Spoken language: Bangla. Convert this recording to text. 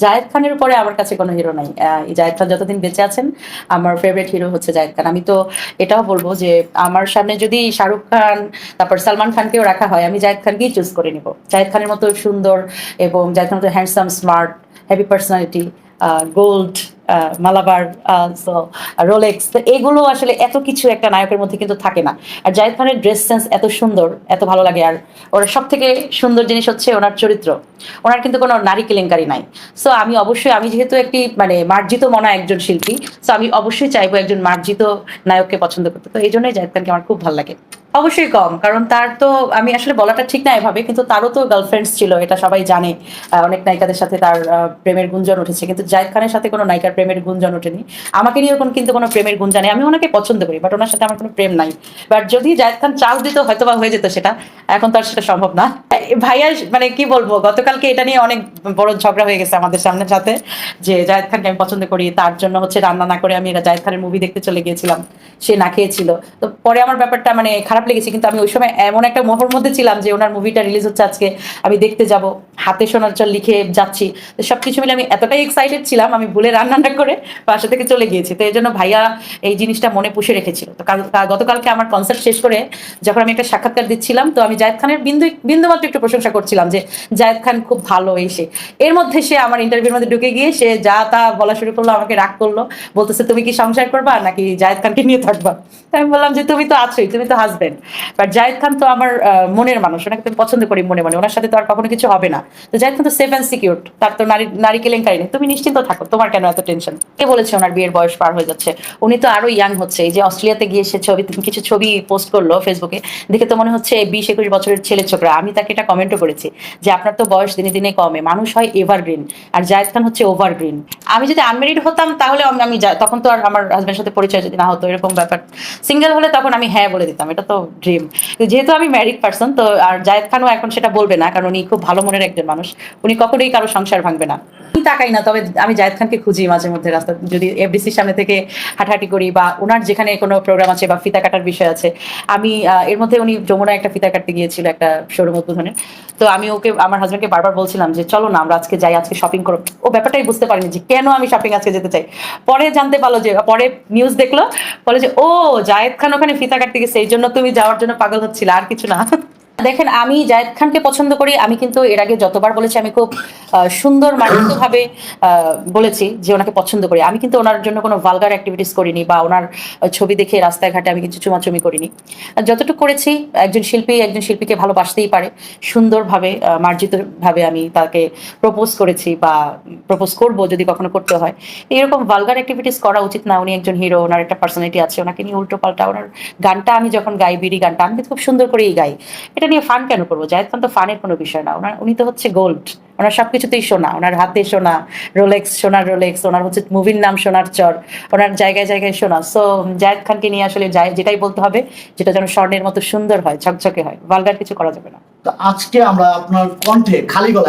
জায়েদ খানের উপরে আমার কাছে কোনো হিরো নাই। এই জায়েদ খান যতদিন বেঁচে আছেন আমার ফেভারিট হিরো হচ্ছে জায়েদ খান। আমি তো এটাও বলবো যে আমার সামনে যদি শাহরুখ খান তারপর সালমান খানকেও রাখা হয় আমি জায়েদ খানকেই চুজ করে নিব। জায়েদ খানের মতো সুন্দর এবং জায়েদ খানের মতো handsome, smart, heavy personality, gold, Malabar, Rolex, তো এগুলো আসলে এত কিছু একটা নায়কের মধ্যে কিন্তু থাকে না। আর জায়েদ খানের ড্রেস সেন্স এত সুন্দর, এত ভালো লাগে। আর ওর সব থেকে সুন্দর জিনিস হচ্ছে ওনার চরিত্র। ওনার কিন্তু কোনো নারী কেলেঙ্কারি নাই। সো আমি অবশ্যই, আমি যেহেতু একটি মানে মার্জিত মনা একজন শিল্পী, সো আমি অবশ্যই চাইবো একজন মার্জিত নায়ককে পছন্দ করতে। তো এই জন্যই জায়েদ খানকে আমার খুব ভালো লাগে। অবশ্যই কম, কারণ তার তো, আমি আসলে বলাটা ঠিক না এভাবে, কিন্তু তারও তো গার্লফ্রেন্ডস ছিল, এটা সবাই জানে। অনেক নায়িকাদের সাথে তার প্রেমের গুঞ্জন উঠেছে, কিন্তু জায়েদ খানের সাথে কোনো নায়িকার প্রেমের গুঞ্জন ওঠেনি। আমাকে নিয়েও কিন্তু কোনো প্রেমের গুঞ্জন নেই। আমি ওনাকে পছন্দ করি, বাট ওনার সাথে আমার কোনো প্রেম নাই। বাট যদি জায়েদ খান চান্স দিত হয়তো বা হয়ে যেত সেটা, এখন তো আর সেটা সম্ভব না। ভাইয়া মানে কি বলবো, গতকালকে এটা নিয়ে অনেক বড় ঝগড়া হয়ে গেছে আমাদের সামনে সাথে, যে জায়েদ খানকে আমি পছন্দ করি, তার জন্য হচ্ছে রান্না না করে আমি জায়েদ খানের মুভি দেখতে চলে গিয়েছিলাম, সে না খেয়েছিল। তো পরে আমার ব্যাপারটা মানে খারাপ লেগেছে, কিন্তু আমি ওই সময় এমন একটা মোহর মধ্যে ছিলাম যে ওনার মুভিটা রিলিজ হচ্ছে আজকে, আমি দেখতে যাব, হাতে সোনার চল লিখে যাচ্ছি। তো সবকিছু মিলে আমি এতটাই এক্সাইটেড ছিলাম, আমি ভুলে রান্না না করে বাসা থেকে চলে গিয়েছি। তো এই জন্য ভাইয়া এই জিনিসটা মনে পুষে রেখেছিল। তো গতকালকে আমার কনসার্ট শেষ করে যখন আমি একটা সাক্ষাৎকার দিচ্ছিলাম, তো আমি জায়েদ খানের বিন্দুমাত্র একটু প্রশংসা করছিলাম যে জায়েদ খান খুব ভালো। এসে এর মধ্যে সে আমার ইন্টারভিউর মধ্যে ঢুকে গিয়ে সে যা তা বলা শুরু করলো, আমাকে রাগ করলো, বলতেছে তুমি কি সংসার করবা নাকি জায়েদ খানকে নিয়ে থাকবা। আমি বললাম যে তুমি তো আছোই, তুমি তো হাজবেন্ড, বাট জায়েদ খান তো আমার মনের মানুষ, ওনাকে তুমি পছন্দ করি মনে মনে, ওনার সাথে তো আর কখনো কিছু হবে না। তো জায়েদ খান তো সেফ অ্যান্ড সিকিউর, তার তো নারী কেলেঙ্কারি নেই, তুমি নিশ্চিন্ত থাকো, তোমার কেন এত টেনশন। কে বলেছে ওনার বিয়ের বয়স পার হয়ে যাচ্ছে? উনি তো আরো ইয়াং হচ্ছে। এই যে অস্ট্রেলিয়াতে গিয়ে সে কিছু ছবি পোস্ট করলো ফেসবুকে, দেখে তো মনে হচ্ছে 20-21 বছরের ছেলে ছোকরা। আমি তাকে এটা কমেন্টও করেছি যে আপনার তো বয়স দিনে দিনে কমে, মানুষ হয় এভারগ্রিন, আর জায়েদ খান হচ্ছে ওভারগ্রিন। আমি যদি আনমেরিড হতাম তাহলে আমি তখন তো আর আমার হাজব্যান্ডের সাথে পরিচয় যদি না হতো এরকম ব্যাপার, সিঙ্গেল হলে তখন আমি হ্যাঁ বলে দিতাম, এটা তো ড্রিম। যেহেতু আমি ম্যারিড পার্সন, তো আর জায়েদ খানও এখন সেটা বলবে না, কারণ উনি খুব ভালো মনের একজন মানুষ, উনি কখনোই কারো সংসার ভাঙবে না। আমি তাকাই না, তবে আমি জায়েদ খানকে খুঁজি মাঝে মধ্যে রাস্তা, যদি এফডিসির সামনে থেকে হাঁটাহাঁটি করি বা ওনার যেখানে কোনো প্রোগ্রাম আছে বা ফিতা কাটার বিষয় আছে। আমি এর মধ্যে উনি যমুনা একটা ফিতা কাটতে গিয়েছিল একটা শোরুম উদ্বোধনের, তো আমি ওকে, আমার হাজব্যান্ডকে বারবার বলছিলাম যে চলো না আমরা আজকে যাই, আজকে শপিং করো। ও ব্যাপারটাই বুঝতে পারিনি যে কেন আমি শপিং আজকে যেতে চাই। পরে জানতে পারলো, যে পরে নিউজ দেখলো, বলে যে ও জায়েদ খান ওখানে ফিতা কাটতে গেছে, এই জন্য তুমি যাওয়ার জন্য পাগল হচ্ছিল, আর কিছু না। দেখেন, আমি জায়েদ খানকে পছন্দ করি। আমি কিন্তু এর আগে যতবার বলেছি আমি খুব সুন্দর মার্জিতভাবে বলেছি যে ওনাকে পছন্দ করি। আমি কিন্তু ওনার জন্য কোনো ভালগার অ্যাক্টিভিটিস করিনি, বা ওনার ছবি দেখে রাস্তায় ঘাটে আমি কিছু চুমাচুমি করিনি। যতটুকু করেছি, একজন শিল্পীকে ভালোবাসতেই পারে, সুন্দরভাবে মার্জিতভাবে আমি তাকে প্রপোজ করেছি বা প্রপোজ করবো যদি কখনো করতে হয়। এরকম ভালগার অ্যাক্টিভিটিস করা উচিত না। উনি একজন হিরো, ওনার একটা পার্সোনালিটি আছে, ওনাকে নিয়ে উল্টো পাল্টা, ওনার গানটা আমি যখন গাই, বিড়ি গানটা আমি খুব সুন্দর করেই গাই, এটা নিয়ে ফান কেন করবো? জায়েদ খান তো ফানের কোনো বিষয় না, উনি তো হচ্ছে গোল্ড, ওনার সবকিছুতেই সোনা, ওনার হাতে সোনা, রোলেক্স, সোনার রোলেক্স, ওনার হচ্ছে মুভির নাম সোনার চর, ওনার জায়গায় জায়গায় সোনা। সো জায়েদ খানকে নিয়ে আসলে যেটাই বলতে হবে, যেটা যেন স্বর্ণের মতো সুন্দর হয়, ঝকঝকে হয়, ভালগার কিছু করা যাবে না। তো আজকে আমরা আপনার কণ্ঠে খালি গলায়